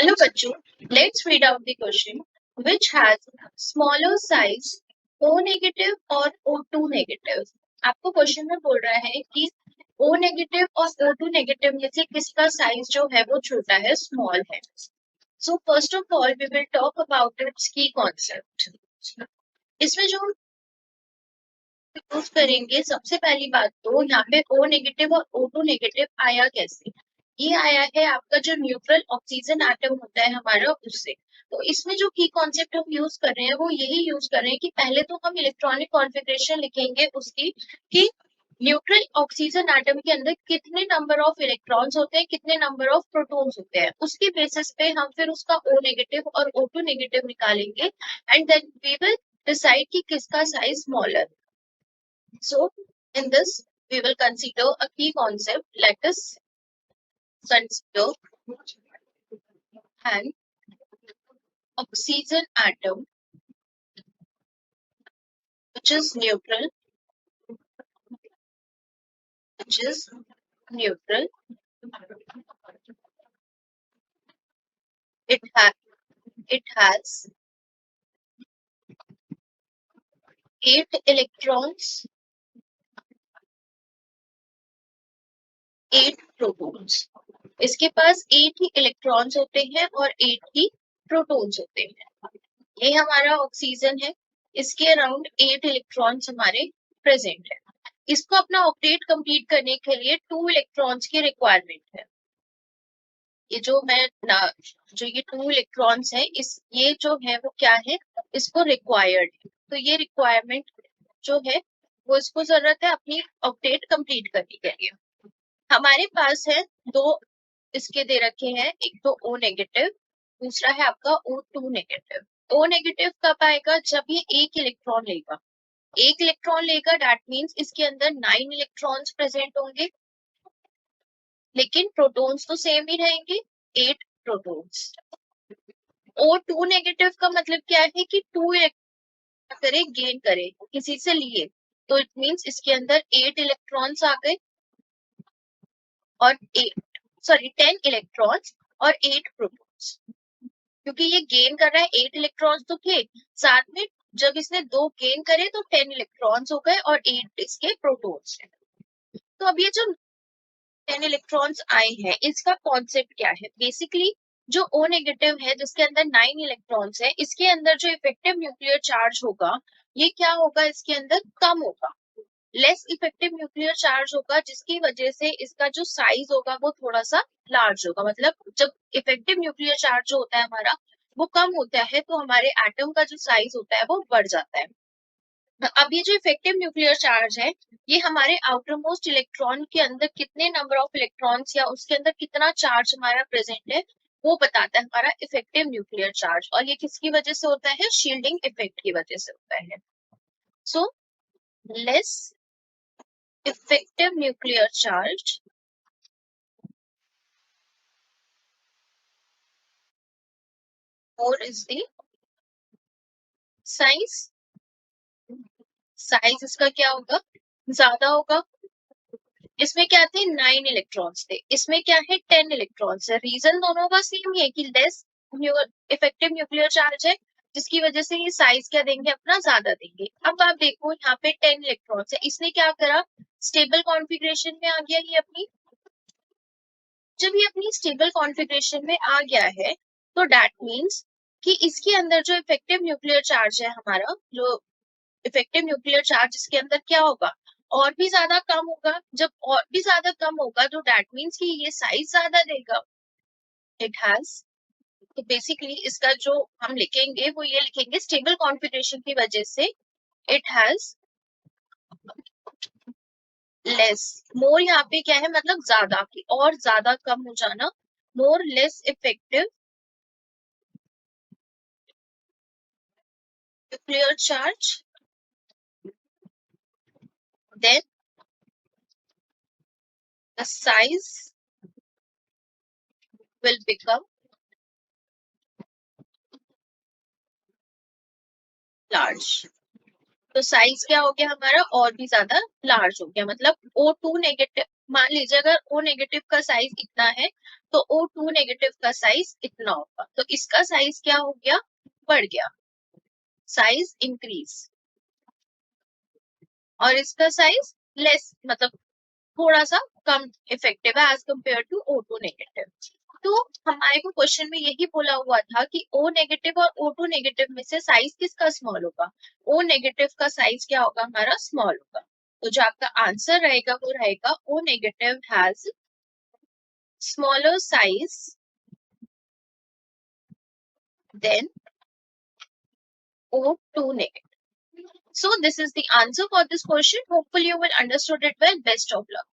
Hello बच्चों, let's read out the question which has smaller size O negative और O2 negative। आपको question में बोल रहा है कि O negative और O2 negative में से किसका साइज जो है वो छोटा है, स्मॉल है। So first of all we will talk about its key concept। इसमें जो यूज करेंगे, सबसे पहली बात तो यहाँ पे O नेगेटिव और O2 नेगेटिव आया कैसे। ये आया है आपका जो न्यूट्रल ऑक्सीजन एटम होता है हमारा, उससे। तो इसमें जो की कॉन्सेप्ट हम यूज कर रहे हैं वो यही यूज कर रहे हैं कि पहले तो हम इलेक्ट्रॉनिक कॉन्फ़िगरेशन लिखेंगे उसकी, कि न्यूट्रल ऑक्सीजन एटम के अंदर कितने नंबर ऑफ इलेक्ट्रॉन्स होते हैं, कितने नंबर ऑफ प्रोटॉन्स होते हैं। उसके बेसिस पे हम फिर उसका O नेगेटिव और O2 नेगेटिव निकालेंगे and then we will decide कि किसका size smaller. So, in this, we will consider a key concept. Let us consider an oxygen atom which is neutral, which is neutral. It has 8 electrons, 8 protons. इसके पास 8 ही electrons होते हैं और 8 ही protons होते हैं। ये हमारा ऑक्सीजन है, इसके अराउंड 8 इलेक्ट्रॉन्स हमारे प्रेजेंट है। इसको अपना ऑक्टेट कंप्लीट करने के लिए 2 इलेक्ट्रॉन्स की रिक्वायरमेंट है। ये जो ये 2 इलेक्ट्रॉन्स है, ये जो है वो क्या है, इसको रिक्वायर्ड है। तो ये रिक्वायरमेंट जो है वो इसको जरूरत है अपनी ऑक्टेट कंप्लीट करने के लिए। हमारे पास है 2 इसके दे रखे हैं, एक तो O नेगेटिव, दूसरा है आपका O2 नेगेटिव। O नेगेटिव कब आएगा, जब ये एक इलेक्ट्रॉन लेगा। एक इलेक्ट्रॉन लेगा, दैट मीन्स इसके अंदर 9 इलेक्ट्रॉन्स प्रेजेंट होंगे, लेकिन प्रोटॉन्स तो सेम ही रहेंगे, 8 प्रोटॉन्स। O2 नेगेटिव का मतलब क्या है कि 2 करे, गेन करे, किसी से लिए, तो इट मीन्स इसके अंदर 8 इलेक्ट्रॉन्स आ गए और 10 इलेक्ट्रॉन्स और 8 प्रोटॉन्स। क्योंकि ये गेन कर रहा है, 8 इलेक्ट्रॉन्स तो थे, साथ में जब इसने 2 गेन करे तो 10 इलेक्ट्रॉन्स हो गए और 8 इसके प्रोटॉन्स हैं। तो अब ये जो 10 इलेक्ट्रॉन्स आए हैं, इसका कॉन्सेप्ट क्या है। बेसिकली जो O नेगेटिव है जिसके अंदर 9 इलेक्ट्रॉन्स है, इसके अंदर जो इफेक्टिव न्यूक्लियर चार्ज होगा, ये क्या होगा, इसके अंदर कम होगा, लेस इफेक्टिव न्यूक्लियर चार्ज होगा, जिसकी वजह से इसका जो साइज होगा वो थोड़ा सा लार्ज होगा। मतलब जब इफेक्टिव न्यूक्लियर चार्ज जो होता है हमारा वो कम होता है, तो हमारे एटम का जो साइज होता है वो बढ़ जाता है। अब ये जो इफेक्टिव न्यूक्लियर चार्ज है, ये हमारे आउटर मोस्ट इलेक्ट्रॉन के अंदर कितने नंबर ऑफ इलेक्ट्रॉन्स या उसके अंदर कितना चार्ज हमारा प्रेजेंट है वो बताता है हमारा इफेक्टिव न्यूक्लियर चार्ज। और ये किसकी वजह से होता है, शील्डिंग इफेक्ट की वजह से होता है। So less effective nuclear charge more is the size। Size इसका क्या होगा, ज्यादा होगा। इसमें क्या थे, 9 इलेक्ट्रॉन्स थे, इसमें क्या है 10 इलेक्ट्रॉन्स है। रीजन दोनों का सेम ही है कि लेस इफेक्टिव न्यूक्लियर चार्ज है, जिसकी वजह से ये साइज क्या देंगे, अपना ज्यादा देंगे। अब आप देखो यहाँ पे 10 इलेक्ट्रॉन्स है, इसने क्या करा, स्टेबल कॉन्फ़िगरेशन में आ गया ये अपनी। जब ये अपनी स्टेबल कॉन्फ़िगरेशन में आ गया है, तो दैट मीन्स कि इसके अंदर जो इफेक्टिव न्यूक्लियर चार्ज है हमारा, जो इफेक्टिव न्यूक्लियर चार्ज इसके अंदर क्या होगा, और भी ज्यादा कम होगा। जब और भी ज्यादा कम होगा तो दैट मीन्स कि ये साइज ज्यादा देगा। इट हैज, तो बेसिकली इसका जो हम लिखेंगे वो ये लिखेंगे, स्टेबल कॉन्फ़िगरेशन की वजह से इट हैज लेस। मोर यहाँ पे क्या है, मतलब ज्यादा की, और ज्यादा कम हो जाना, more less effective nuclear charge, then the size will become large। तो साइज क्या हो गया हमारा, और भी ज्यादा लार्ज हो गया। मतलब O2 नेगेटिव मान लीजिए अगर O नेगेटिव का साइज इतना है तो O2 नेगेटिव का साइज इतना होगा, तो इसका साइज क्या हो गया, बढ़ गया, साइज इंक्रीज, और इसका साइज लेस, मतलब थोड़ा सा कम इफेक्टिव है as compare to O2 negative. तो हमारे को क्वेश्चन में यही बोला हुआ था कि O नेगेटिव और O2 नेगेटिव में से साइज किसका स्मॉल होगा, O नेगेटिव का साइज क्या होगा, हमारा स्मॉल होगा। तो जो आपका आंसर रहेगा वो रहेगा O negative has smaller size than O2 negative. So this is the answer for this question. Hopefully you will understood it well. Best of luck.